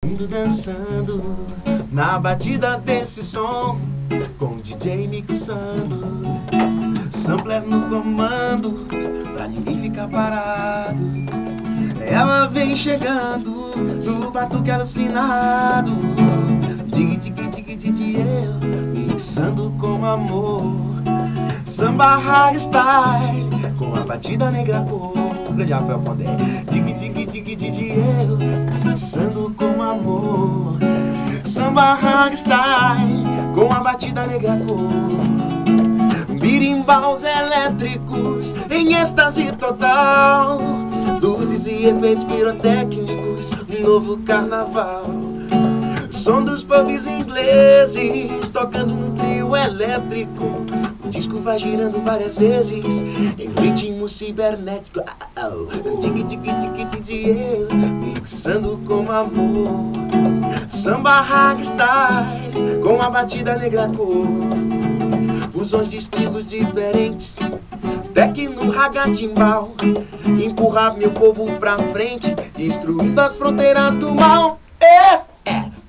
mundo dançando na batida desse som, com o DJ mixando, sampler no comando, pra ninguém ficar parado. Ela vem chegando no batuque alucinado, dig dig dig dig eu, mixando com amor. Samba hardstyle com a batida negra cor. Grande Rafael Pondé. Dig dig dig dig eu, mixando com amor. Samba hardstyle com a batida negra cor. Birimbaus elétricos em êxtase total, luzes e efeitos pirotécnicos, um novo carnaval. Som dos pubs ingleses tocando no trio elétrico, o disco vai girando várias vezes em ritmo cibernético. Dig dig dig dig eu, mixando com amor. Samba hardstyle com a batida negra cor. Fusões de estilos diferentes, tecno, raga, timbal, empurrar meu povo pra frente, destruindo as fronteiras do mal.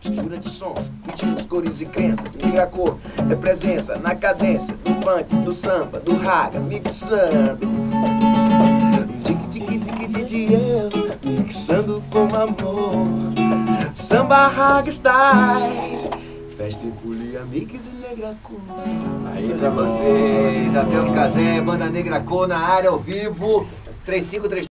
Mistura de sons, ritmos, cores e crenças. Negra cor é presença na cadência do funk, do samba, do raga, mixando. Dig dig dig dig eu, mixando com amor. Samba hardstyle, festa e folia, mix e negra cor. Aí pra vocês, até o Casé, Banda Negra Cor na área ao vivo, 3533